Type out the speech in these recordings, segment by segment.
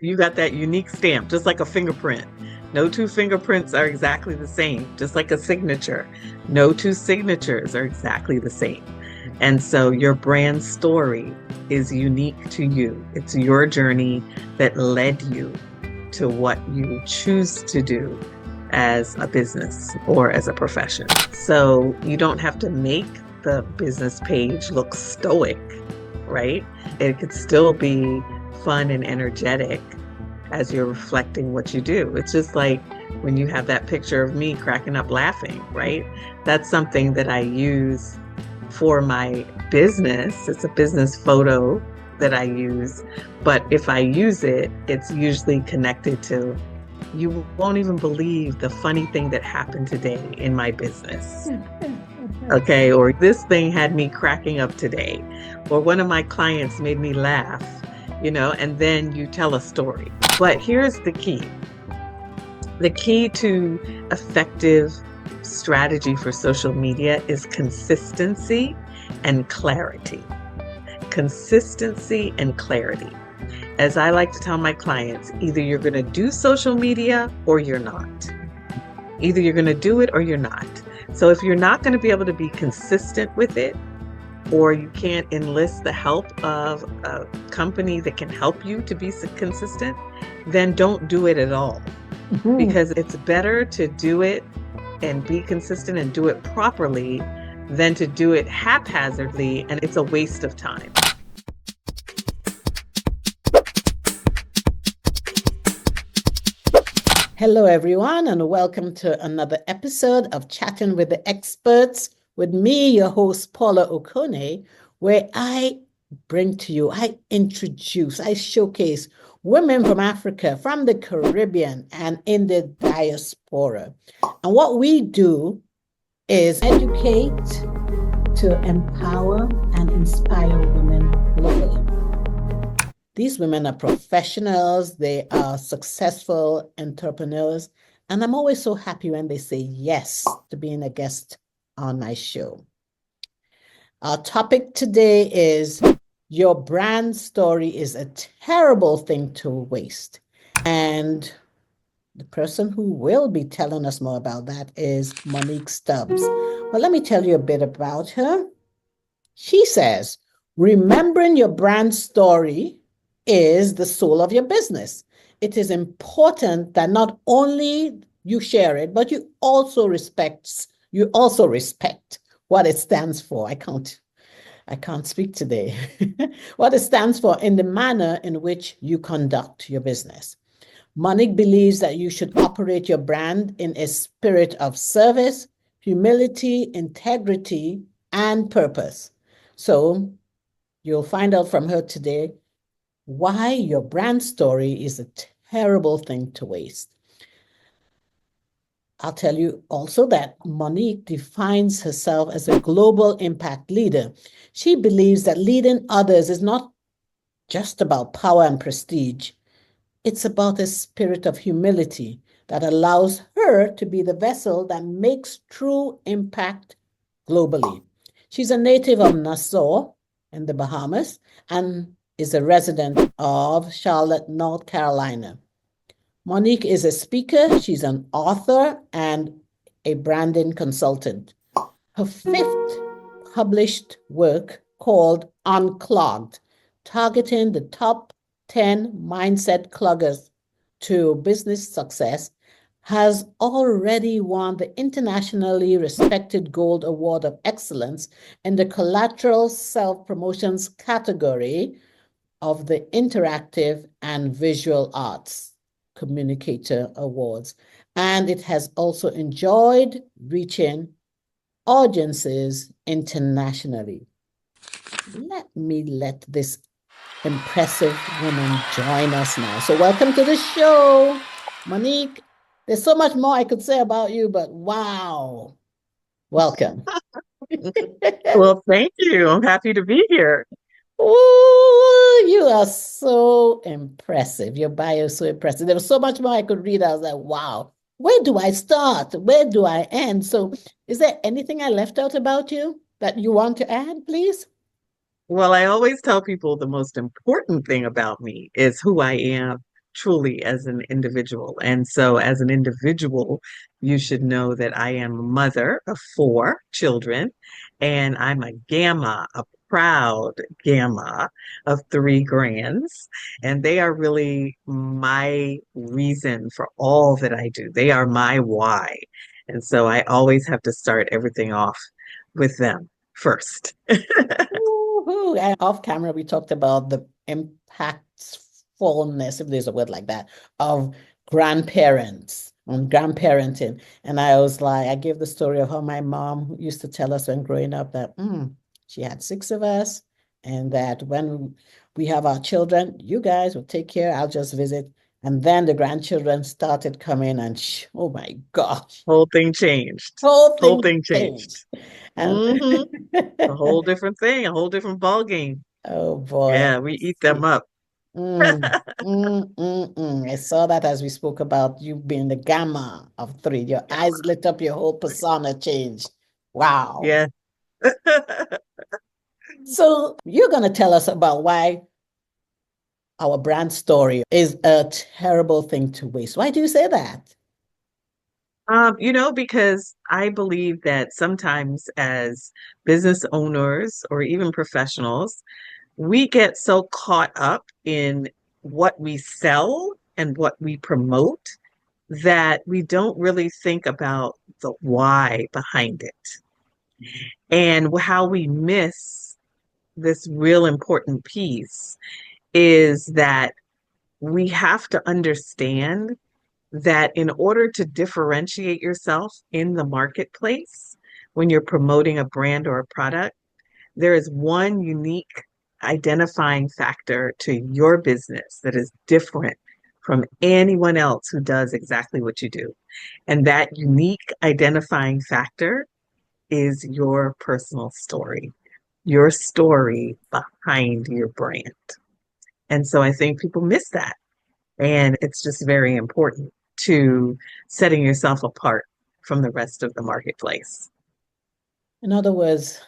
You got that unique stamp, just like a fingerprint. No two fingerprints are exactly the same, just like a signature. No two signatures are exactly the same. And so your brand story is unique to you. It's your journey that led you to what you choose to do as a business or as a profession. So you don't have to make the business page look stoic, right? It could still be fun and energetic as you're reflecting what you do. It's just like when you have that picture of me cracking up laughing, right? That's something that I use for my business. It's a business photo that I use. But if I use it, it's usually connected to, you won't even believe the funny thing that happened today in my business. Okay, or this thing had me cracking up today, or one of my clients made me laugh, and then you tell a story. But here's the key. The key to effective strategy for social media is consistency and clarity. Consistency and clarity. As I like to tell my clients, either you're going to do social media or you're not. Either you're going to do it or you're not. So if you're not going to be able to be consistent with it, or you can't enlist the help of a company that can help you to be consistent, then don't do it at all. Mm-hmm. Because it's better to do it and be consistent and do it properly than to do it haphazardly, and it's a waste of time. Hello, everyone, and welcome to another episode of Chatting with the Experts with me, your host, Paula Okonneh, where I bring to you, I showcase women from Africa, from the Caribbean, and in the diaspora. And what we do is educate to empower and inspire women globally. These women are professionals, they are successful entrepreneurs, and I'm always so happy when they say yes to being a guest on my show. Our topic today is your brand story is a terrible thing to waste. And the person who will be telling us more about that is Monique Stubbs. But let me tell you a bit about her. She says, remembering your brand story is the soul of your business. It is important that not only you share it, but you also respect what it stands for. I can't speak today. What it stands for in the manner in which you conduct your business. Monique believes that you should operate your brand in a spirit of service, humility, integrity, and purpose. So you'll find out from her today why your brand story is a terrible thing to waste. I'll tell you also that Monique defines herself as a global impact leader. She believes that leading others is not just about power and prestige. It's about a spirit of humility that allows her to be the vessel that makes true impact globally. She's a native of Nassau in the Bahamas and is a resident of Charlotte, North Carolina. Monique is a speaker, she's an author, and a branding consultant. Her fifth published work, called Unclogged, targeting the top 10 mindset cloggers to business success, has already won the internationally respected Gold Award of Excellence in the Collateral Self-Promotions category of the Interactive and Visual Arts Communicator Awards. And it has also enjoyed reaching audiences internationally. Let this impressive woman join us now. So welcome to the show, Monique. There's so much more I could say about you, but wow. Welcome. Well, thank you. I'm happy to be here. Oh, you are so impressive. Your bio is so impressive. There was so much more I could read. I was like, wow, where do I start? Where do I end? So is there anything I left out about you that you want to add, please? Well, I always tell people the most important thing about me is who I am, truly as an individual. And so, as an individual, you should know that I am a mother of four children, and I'm a gamma, a proud gamma of three grands. And they are really my reason for all that I do. They are my why. And so, I always have to start everything off with them first. Woohoo. And off camera, we talked about the impactfulness, if there's a word like that, of grandparents and grandparenting. And I was like, I gave the story of how my mom used to tell us when growing up that she had six of us, and that when we have our children, you guys will take care, I'll just visit. And then the grandchildren started coming, and oh my gosh, Whole thing changed. whole Whole thing thing changed. changed. And Hmm. A whole different thing, a whole different ball game. oh boy, Yeah, we eat them up. I saw that as we spoke about you being the gamma of three. Your eyes Gamma. lit up, your whole persona changed. Wow. Yeah. So you're going to tell us about why our brand story is a terrible thing to waste. Why do you say that? Because I believe that sometimes as business owners or even professionals, we get so caught up in what we sell and what we promote that we don't really think about the why behind it and how we miss this real important piece is that we have to understand that in order to differentiate yourself in the marketplace, when you're promoting a brand or a product, there is one unique identifying factor to your business that is different from anyone else who does exactly what you do. And that unique identifying factor is your personal story, your story behind your brand. And so I think people miss that. And it's just very important to setting yourself apart from the rest of the marketplace. In other words,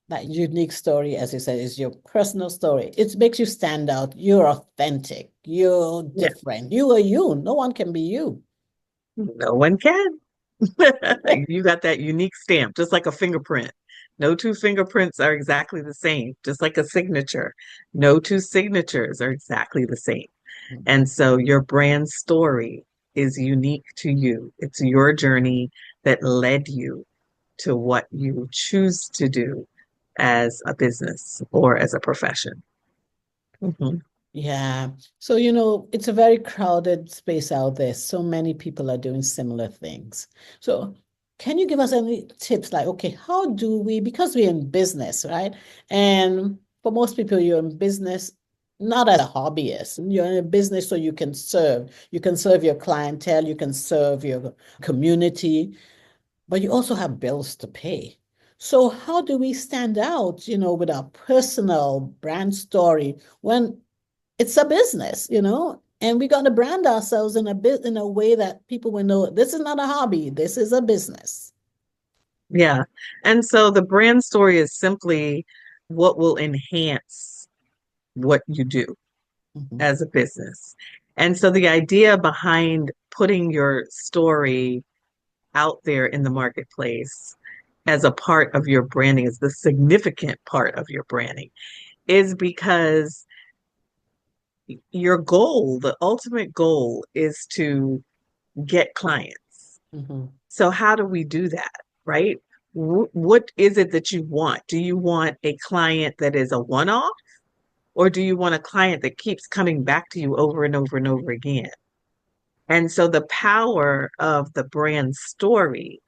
that unique story, as you said, is your personal story. It makes you stand out. You're authentic. You're Yeah, different. You are you. No one can be you. no one can. You got that unique stamp, just like a fingerprint. No two fingerprints are exactly the same, just like a signature. No two signatures are exactly the same. And so your brand story is unique to you. It's your journey that led you to what you choose to do as a business or as a profession. Mhm. Yeah. So, it's a very crowded space out there. So many people are doing similar things. So, can you give us any tips like, okay, how do we, because we're in business, right? And for most people, you're in business not as a hobbyist. You're in a business so you can serve. You can serve your clientele, you can serve your community, but you also have bills to pay. So, how do we stand out, with our personal brand story when it's a business, and we got to brand ourselves in a way that people will know this is not a hobby, this is a business. Yeah. And so the brand story is simply what will enhance what you do Mhm. as a business. And so the idea behind putting your story out there in the marketplace as a part of your branding is the significant part of your branding is because your goal, the ultimate goal is to get clients. Mhm. So how do we do that, right? What is it that you want? Do you want a client that is a one-off, or do you want a client that keeps coming back to you over and over and over again? And so the power of the brand story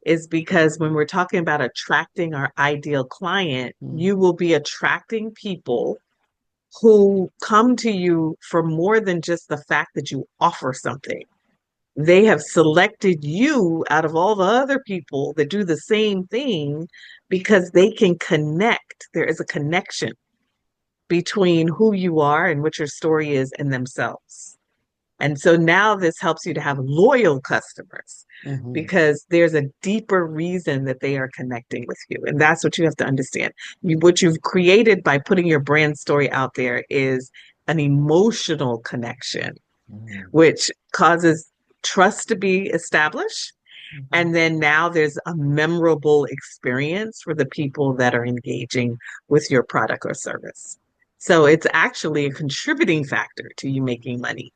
is because when we're talking about attracting our ideal client, Mhm. you will be attracting people who come to you for more than just the fact that you offer something. They have selected you out of all the other people that do the same thing because they can connect. There is a connection between who you are and what your story is and themselves. And so now this helps you to have loyal customers Mhm. because there's a deeper reason that they are connecting with you. And that's what you have to understand. What you've created by putting your brand story out there is an emotional connection Mm, which causes trust to be established. mhm. And then now there's a memorable experience for the people that are engaging with your product or service. So it's actually a contributing factor to you making money.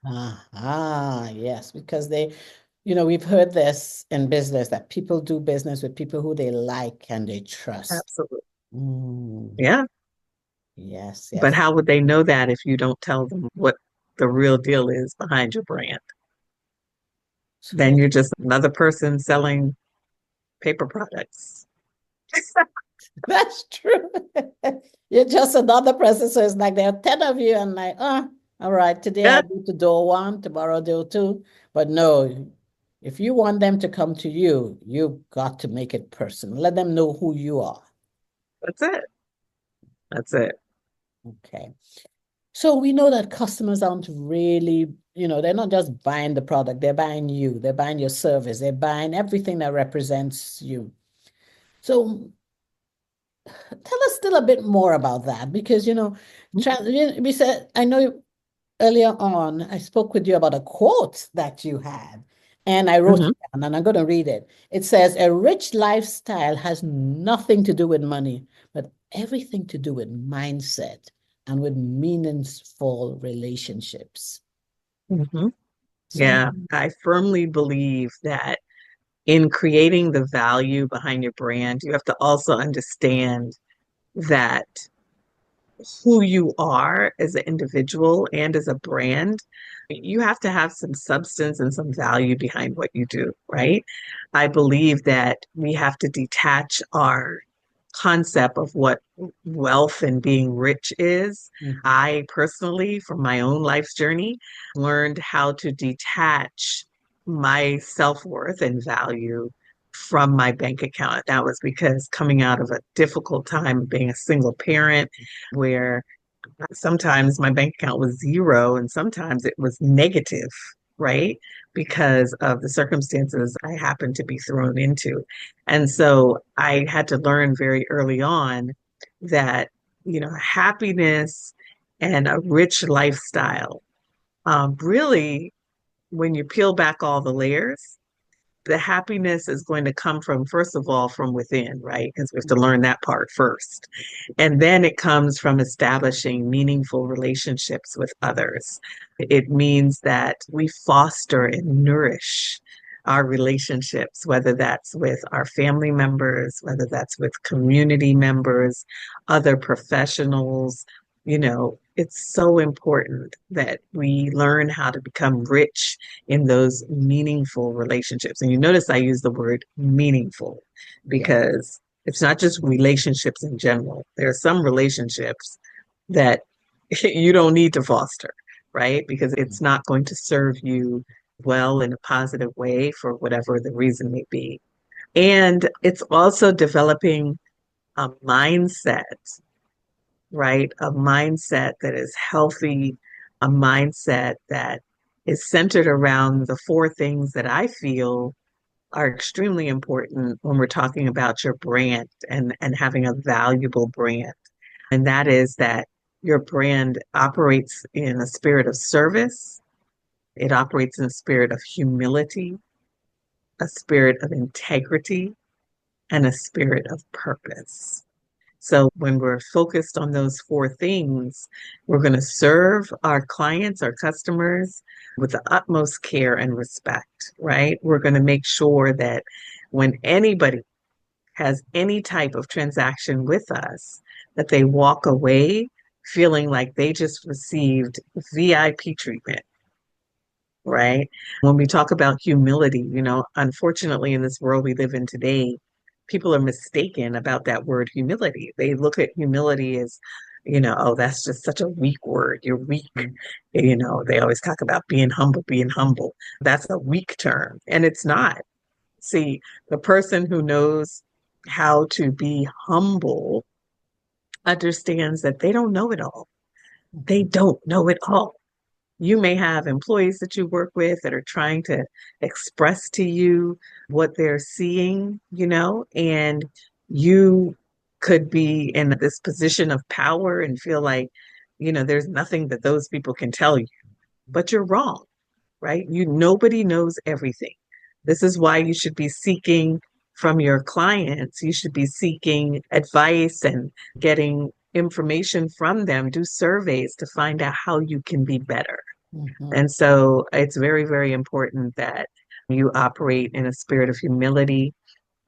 Yes, because we've heard this in business that people do business with people who they like and they trust. Absolutely. Mm, Yeah. yes, But yes. how would they know that if you don't tell them what the real deal is behind your brand? Then So you're just another person selling paper products. that's true. You're just another person. So it's like there are 10 of you, and like, all right, today Yeah, I'll do to door one, tomorrow do two. But no, if you want them to come to you, you've got to make it personal. Let them know who you are. that's it. That's it. Okay. So we know that customers aren't really, they're not just buying the product, they're buying you, they're buying your service, they're buying everything that represents you. So tell us still a bit more about that because, we said, I know earlier on, I spoke with you about a quote that you had, and I wrote Mhm. it down, and I'm going to read it. It says, "A rich lifestyle has nothing to do with money, but everything to do with mindset and with meaningful relationships." Mhm. So, Yeah, I firmly believe that in creating the value behind your brand, you have to also understand that who you are as an individual and as a brand, you have to have some substance and some value behind what you do, right? I believe that we have to detach our concept of what wealth and being rich is. mhm, I personally, from my own life's journey, learned how to detach my self-worth and value from my bank account. That was because coming out of a difficult time being a single parent, where sometimes my bank account was zero and sometimes it was negative, right? Because of the circumstances I happened to be thrown into. And so I had to learn very early on that, happiness and a rich lifestyle, really, when you peel back all the layers, the happiness is going to come from, first of all, from within, right? Because we have to learn that part first. And then it comes from establishing meaningful relationships with others. It means that we foster and nourish our relationships, whether that's with our family members, whether that's with community members, other professionals. It's so important that we learn how to become rich in those meaningful relationships. And you notice I use the word meaningful yeah, because it's not just relationships in general. There are some relationships that you don't need to foster, right? Because it's not going to serve you well in a positive way for whatever the reason may be. And it's also developing a mindset, right? A mindset that is healthy, a mindset that is centered around the four things that I feel are extremely important when we're talking about your brand and having a valuable brand. And that is that your brand operates in a spirit of service, it operates in a spirit of humility, a spirit of integrity, and a spirit of purpose. So when we're focused on those four things, we're going to serve our clients, our customers with the utmost care and respect, right? We're going to make sure that when anybody has any type of transaction with us, that they walk away feeling like they just received VIP treatment, right? When we talk about humility, unfortunately, in this world we live in today, people are mistaken about that word humility. They look at humility as, oh, that's just such a weak word. You're weak. They always talk about being humble, being humble. That's a weak term, and it's not. See, the person who knows how to be humble understands that they don't know it all. They mhm, don't know it all. You may have employees that you work with that are trying to express to you what they're seeing, and you could be in this position of power and feel like, there's nothing that those people can tell you, but you're wrong, right? Nobody knows everything. This is why you should be seeking from your clients, you should be seeking advice and getting information from them, do surveys to find out how you can be better. Mm-hmm. And so it's very, very important that you operate in a spirit of humility,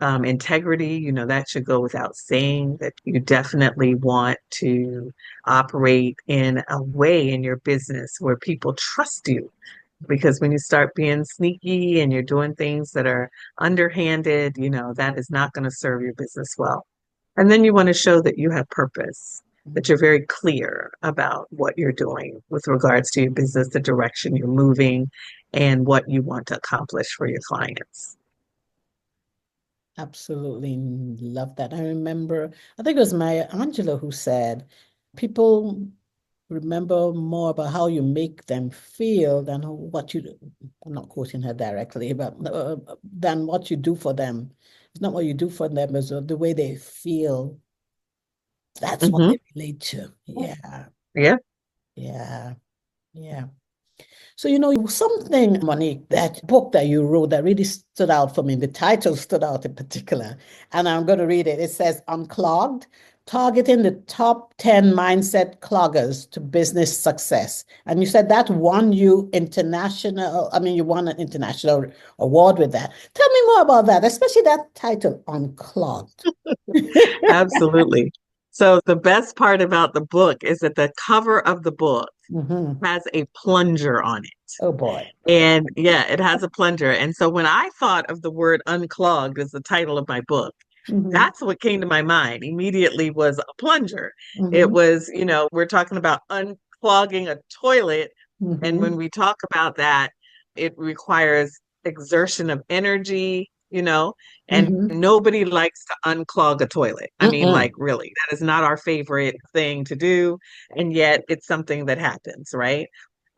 integrity. That should go without saying, that you definitely want to operate in a way in your business where people trust you. Because when you start being sneaky and you're doing things that are underhanded, that is not going to serve your business well. And then you want to show that you have purpose, that you're very clear about what you're doing with regards to your business, the direction you're moving, and what you want to accomplish for your clients. Absolutely love that. I remember, I think it was Maya Angelou who said, people remember more about how you make them feel than what you do. I'm not quoting her directly, but than what you do for them. It's not what you do for them, it's the way they feel. That's what Hmm. they relate to. Yeah, Yeah. yeah, yeah. So, something, Monique, that book that you wrote that really stood out for me, the title stood out in particular, and I'm going to read it. It says, Unclogged, Targeting the Top 10 Mindset Cloggers to Business Success. And you said that won you you won an international award with that. Tell me more about that, especially that title, Unclogged. Absolutely. So the best part about the book is that the cover of the book Mhm. has a plunger on it. Oh boy. And yeah, it has a plunger. And so when I thought of the word unclogged as the title of my book, Mhm. that's what came to my mind immediately was a plunger. It Mhm. was, we're talking about unclogging a toilet. And when Mhm. we talk about that, it requires exertion of energy, and Mhm. nobody likes to unclog a toilet. I mean, like, Mm-mm. really, that is not our favorite thing to do. And yet it's something that happens, right?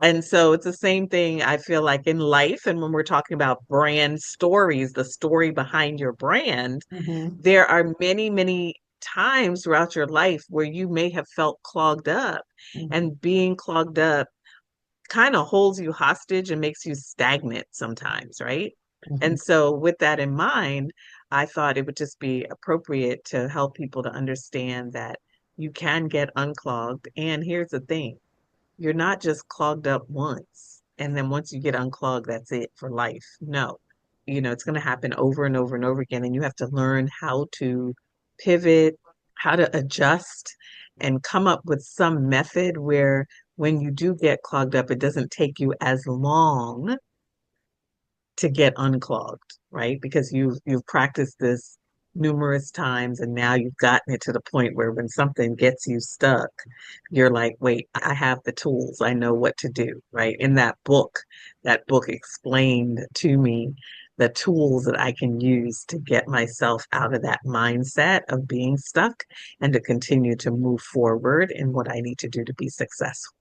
And so it's the same thing I feel like in life. And when we're talking about brand stories, the story behind your brand, Mhm. there are many, many times throughout your life where you may have felt clogged up, Mhm. and being clogged up kind of holds you hostage and makes you stagnant sometimes, right? Mhm. And so, with that in mind, I thought it would just be appropriate to help people to understand that you can get unclogged. And here's the thing, you're not just clogged up once, and then once you get unclogged, that's it for life. No, it's going to happen over and over and over again. And you have to learn how to pivot, how to adjust, and come up with some method where when you do get clogged up, it doesn't take you as long to get unclogged, right? Because you've practiced this numerous times, and now you've gotten it to the point where when something gets you stuck, you're like, wait, I have the tools. I know what to do, right? In that book explained to me the tools that I can use to get myself out of that mindset of being stuck and to continue to move forward in what I need to do to be successful.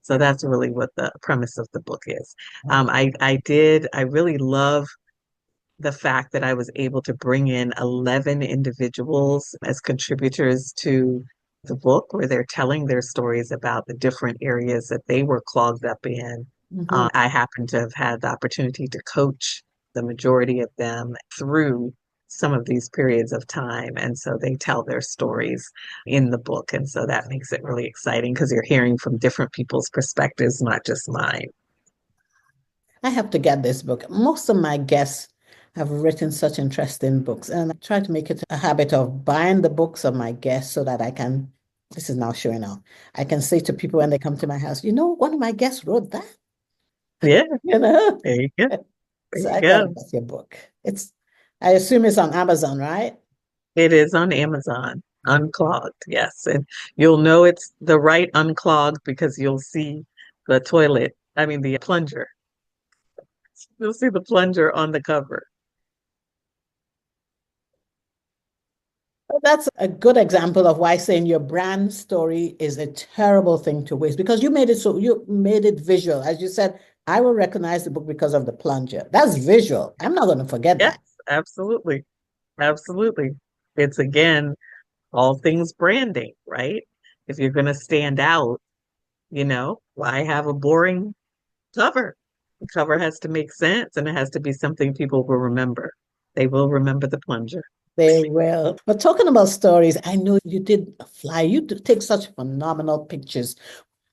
So that's really what the premise of the book is. I really love the fact that I was able to bring in 11 individuals as contributors to the book, where they're telling their stories about the different areas that they were clogged up in. Mhm. I happen to have had the opportunity to coach the majority of them through some of these periods of time. And so they tell their stories in the book. And so that makes it really exciting because you're hearing from different people's perspectives, not just mine. I have to get this book. Most of my guests have written such interesting books, and I try to make it a habit of buying the books of my guests so that I can, this is now showing off. I can say to people when they come to my house, one of my guests wrote that, Yeah, you know? there you go. There So you I gotta go. get your book. I assume it's on Amazon, right? It is on Amazon, unclogged, yes. And you'll know it's the right unclogged because you'll see the toilet, I mean, the plunger. You'll see the plunger on the cover. That's a good example of why saying your brand story is a terrible thing to waste because you made it visual. As you said, I will recognize the book because of the plunger. That's visual. I'm not going to forget Yes, that. absolutely. Absolutely. It's again, all things branding, right? If you're going to stand out, Why have a boring cover? The cover has to make sense and it has to be something people will remember. They will remember the plunger. They will. But talking about stories, I know you did fly. You take such phenomenal pictures.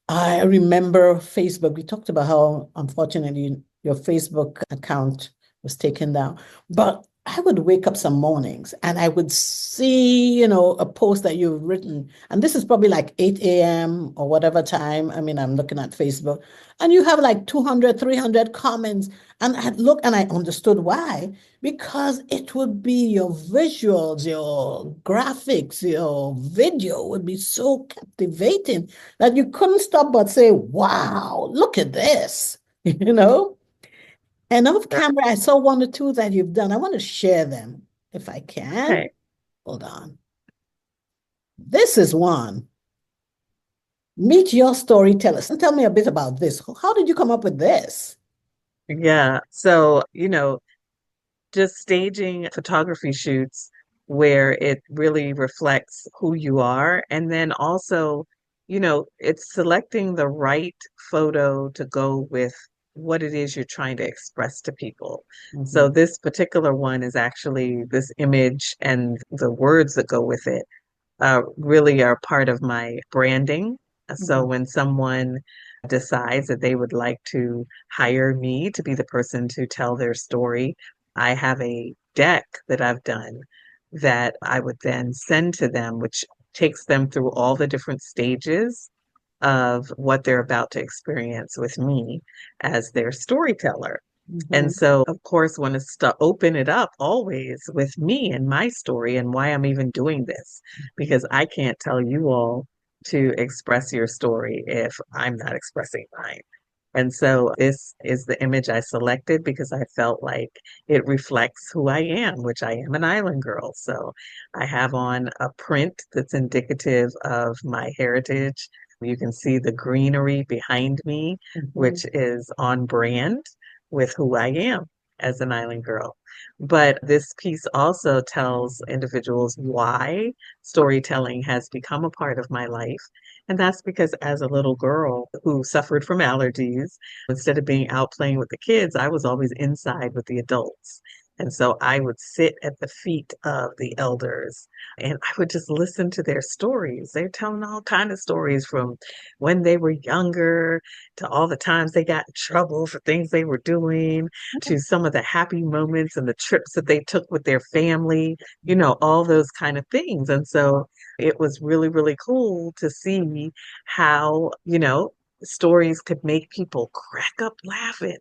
I remember Facebook. We talked about how unfortunately your Facebook account was taken down. But I would wake up some mornings and I would see, a post that you've written. And this is probably like 8 a.m. or whatever time. I mean, I'm looking at Facebook and you have like 200, 300 comments. And I look and I understood why. Because it would be your visuals, your graphics, your video would be so captivating that you couldn't stop but say, wow, look at this, And off camera, I saw one or two that you've done. I want to share them if I can. Okay. Hold on. This is one. Meet your storytellers. Tell me a bit about this. How did you come up with this? Yeah. So, just staging photography shoots where it really reflects who you are. And then also, it's selecting the right photo to go with what it is you're trying to express to people. So this particular one is actually this image and the words that go with it really are part of my branding. So when someone decides that they would like to hire me to be the person to tell their story, I have a deck that I've done that I would then send to them, which takes them through all the different stages of what they're about to experience with me as their storyteller. And so, of course, want to open it up always with me and my story and why I'm even doing this, because I can't tell you all to express your story if I'm not expressing mine. And so this is the image I selected because I felt like it reflects who I am, which I am an island girl. So I have on a print that's indicative of my heritage. You can see the greenery behind me, which is on brand with who I am as an island girl. But this piece also tells individuals why storytelling has become a part of my life. And that's because as a little girl who suffered from allergies, instead of being out playing with the kids, I was always inside with the adults. And so I would sit at the feet of the elders and I would just listen to their stories. They're telling all kind of stories from when they were younger to all the times they got in trouble for things they were doing, to some of the happy moments and the trips that they took with their family, all those kind of things. And so it was really, really cool to see how, stories could make people crack up laughing,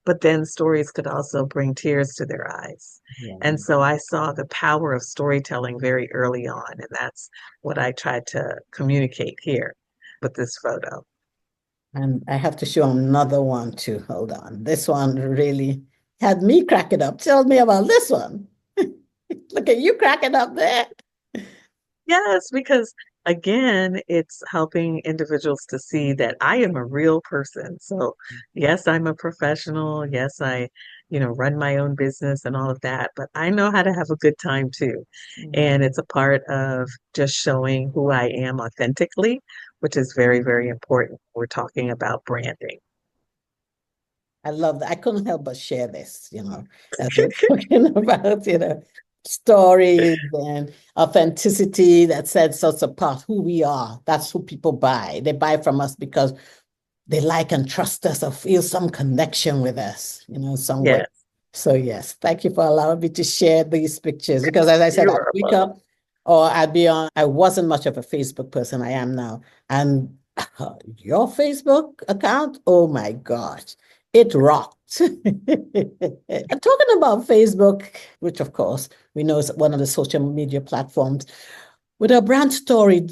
but then stories could also bring tears to their eyes. Yeah. And so I saw the power of storytelling very early on, and that's what I tried to communicate here with this photo. And I have to show another one too. Hold on. This one really had me cracking up. Tell me about this one. Look at you cracking up there. Yes, because again, it's helping individuals to see that I am a real person. So, yes, I'm a professional. Yes, I, run my own business and all of that, but I know how to have a good time too. And it's a part of just showing who I am authentically, which is very, very important. We're talking about branding. I love that. I couldn't help but share this, as we're talking about, stories and authenticity that sets us apart, who we are. That's who people buy. They buy from us because they like and trust us or feel some connection with us, some way. Yes, So yes, thank you for allowing me to share these pictures because as I said, you I'd are wake welcome. up or I'd be on, I wasn't much of a Facebook person. I am now. And your Facebook account, oh my gosh, it rocked. And talking about Facebook, which of course we know is one of the social media platforms, with a brand story,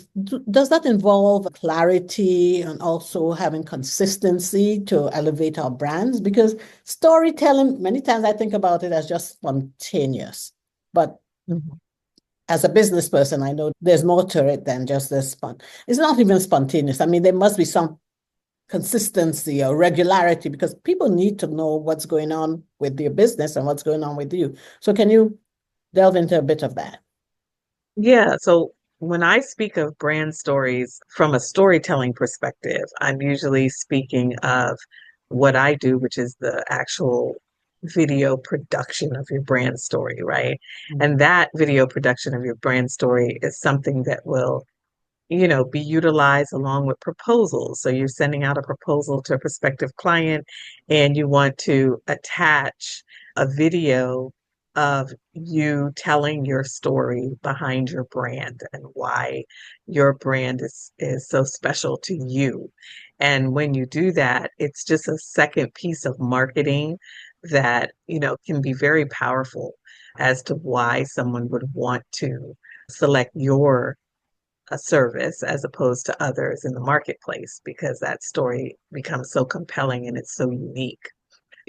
does that involve clarity and also having consistency to elevate our brands? Because storytelling, many times I think about it as just spontaneous. But Mhm. as a business person, I know there's more to it than just this fun. It's not even spontaneous. I mean, there must be some consistency or regularity because people need to know what's going on with your business and what's going on with you. So can you delve into a bit of that? Yeah, so when I speak of brand stories from a storytelling perspective, I'm usually speaking of what I do, which is the actual video production of your brand story, right? And that video production of your brand story is something that will, be utilized along with proposals. So you're sending out a proposal to a prospective client and you want to attach a video of you telling your story behind your brand and why your brand is so special to you. And when you do that, it's just a second piece of marketing that, can be very powerful as to why someone would want to select your a service as opposed to others in the marketplace because that story becomes so compelling and it's so unique.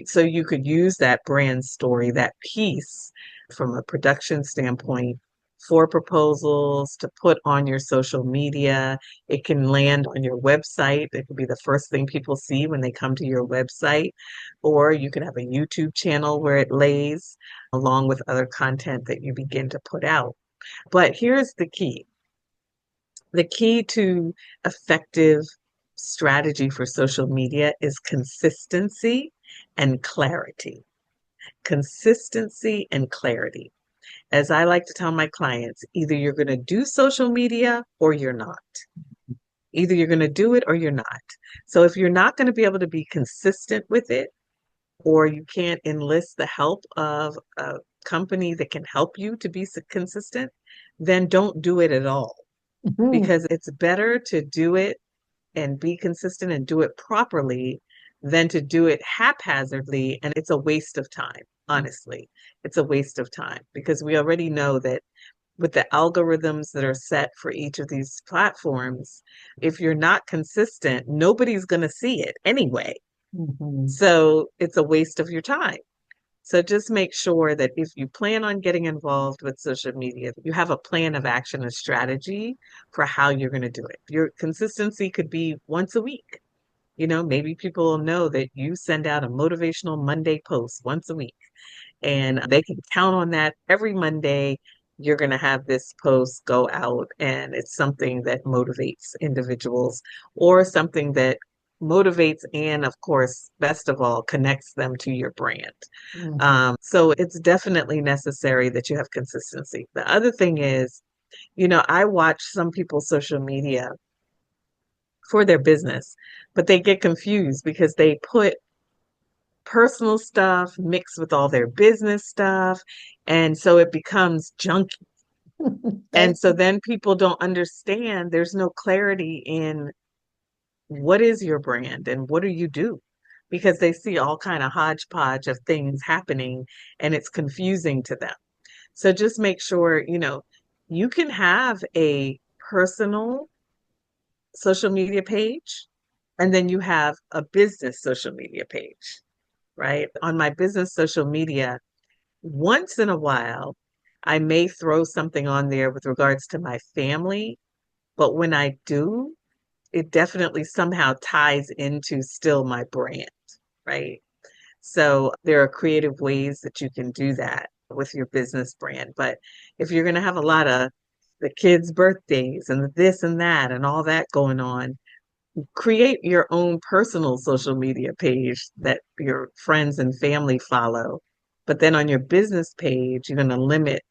So you could use that brand story, that piece from a production standpoint for proposals to put on your social media. It can land on your website. It could be the first thing people see when they come to your website, or you could have a YouTube channel where it lays along with other content that you begin to put out. But here's the key. The key to effective strategy for social media is consistency and clarity. Consistency and clarity. As I like to tell my clients, either you're going to do social media or you're not. Either you're going to do it or you're not. So if you're not going to be able to be consistent with it, or you can't enlist the help of a company that can help you to be consistent, then don't do it at all. Because it's better to do it and be consistent and do it properly than to do it haphazardly. And it's a waste of time, honestly. It's a waste of time because we already know that with the algorithms that are set for each of these platforms, if you're not consistent, nobody's going to see it anyway. So it's a waste of your time. So just make sure that if you plan on getting involved with social media, you have a plan of action and strategy for how you're going to do it. Your consistency could be once a week. Maybe people will know that you send out a motivational Monday post once a week, and they can count on that every Monday. You're going to have this post go out, and it's something that motivates individuals or something that motivates and, of course, best of all, connects them to your brand. So it's definitely necessary that you have consistency. The other thing is, I watch some people's social media for their business, but they get confused because they put personal stuff mixed with all their business stuff. And so it becomes junky. And so then people don't understand, there's no clarity in what is your brand and what do you do? Because they see all kind of hodgepodge of things happening and it's confusing to them. So just make sure, you can have a personal social media page and then you have a business social media page, right? On my business social media, once in a while, I may throw something on there with regards to my family, but when I do, it definitely somehow ties into still my brand, right? So there are creative ways that you can do that with your business brand. But if you're going to have a lot of the kids' birthdays and this and that and all that going on, create your own personal social media page that your friends and family follow. But then on your business page, you're going to limit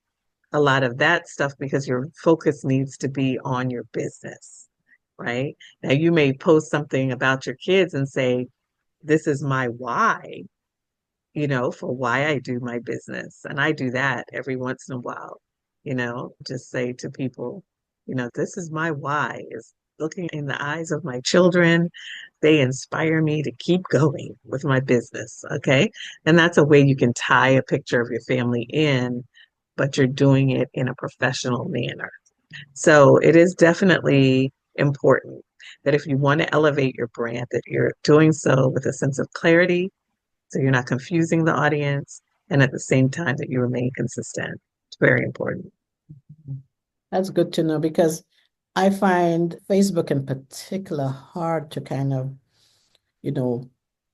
a lot of that stuff because your focus needs to be on your business, right? Now, you may post something about your kids and say, this is my why, for why I do my business. And I do that every once in a while, just say to people, this is my why is looking in the eyes of my children. They inspire me to keep going with my business. Okay. And that's a way you can tie a picture of your family in, but you're doing it in a professional manner. So it is definitely important that if you want to elevate your brand, that you're doing so with a sense of clarity, so you're not confusing the audience, and at the same time that you remain consistent. It's very important. That's good to know because I find Facebook in particular hard to kind of, you know,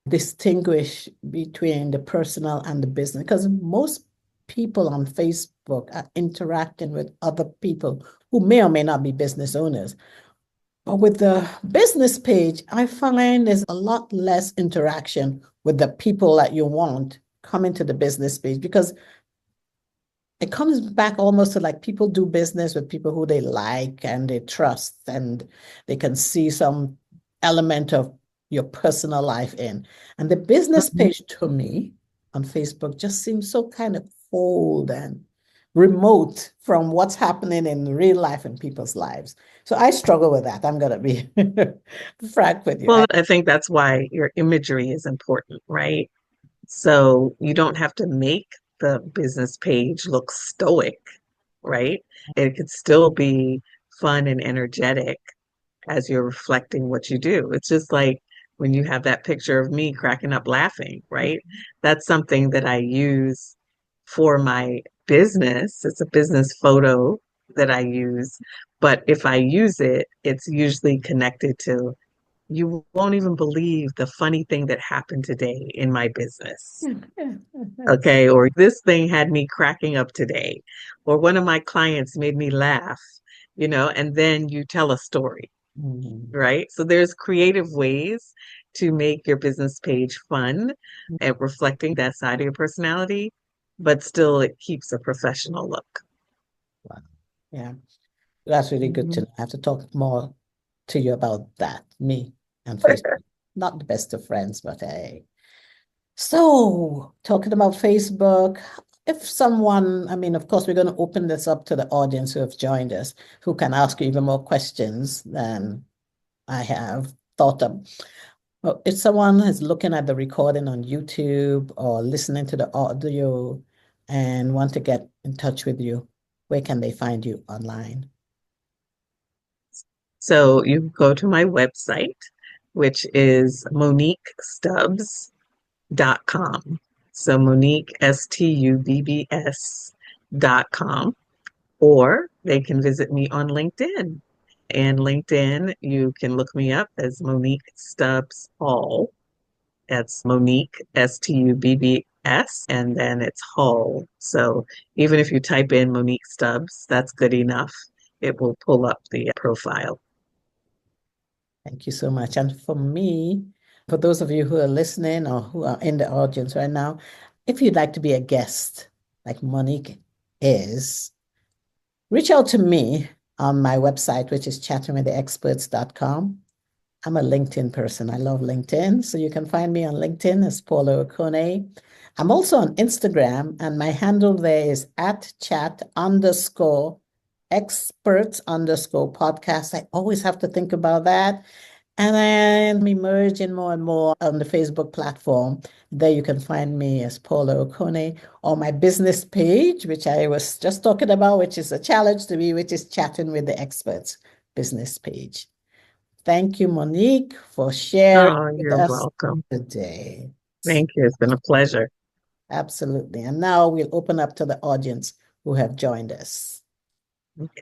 distinguish between the personal and the business because most people on Facebook are interacting with other people who may or may not be business owners. But with the business page, I find there's a lot less interaction with the people that you want coming to the business page, because it comes back almost to like people do business with people who they like and they trust, and they can see some element of your personal life in. And the business page to me on Facebook just seems so kind of cold and remote from what's happening in real life in people's lives. So I struggle with that. I'm going to be frank with you. Well, I think that's why your imagery is important, right? So you don't have to make the business page look stoic, right? It could still be fun and energetic as you're reflecting what you do. It's just like when you have that picture of me cracking up laughing, right? That's something that I use for my business. It's a business photo that I use. But if I use it, it's usually connected to, you won't even believe the funny thing that happened today in my business. Okay. Or this thing had me cracking up today. Or one of my clients made me laugh, and then you tell a story, right? So there's creative ways to make your business page fun and reflecting that side of your personality, but still it keeps a professional look. Wow. Yeah, that's really good to know. I have to talk more to you about that, me and Facebook. Not the best of friends, but hey. So, talking about Facebook, if someone, I mean, of course, we're going to open this up to the audience who have joined us, who can ask you even more questions than I have thought of. Well, if someone is looking at the recording on YouTube or listening to the audio and want to get in touch with you, where can they find you online? So you go to my website, which is MoniqueStubbs.com. So Monique, STUBBS.com. Or they can visit me on LinkedIn. And LinkedIn, you can look me up as Monique Stubbs Hall. That's Monique, Stubbs, and then it's Hall. So even if you type in Monique Stubbs, that's good enough. It will pull up the profile. Thank you so much. And for me, for those of you who are listening or who are in the audience right now, if you'd like to be a guest, like Monique is, reach out to me on my website, which is chattingwiththeexperts.com. I'm a LinkedIn person. I love LinkedIn. So you can find me on LinkedIn as Paula Okonneh. I'm also on Instagram, and my handle there is @chat_experts_podcast. I always have to think about that. And I'm emerging more and more on the Facebook platform. There you can find me as Paula Okonneh, or my business page, which I was just talking about, which is a challenge to me, which is Chatting with the Experts business page. Thank you, Monique, for sharing with You're us welcome. today. Thank you. It's been a pleasure. Absolutely. And now we'll open up to the audience who have joined us. Okay.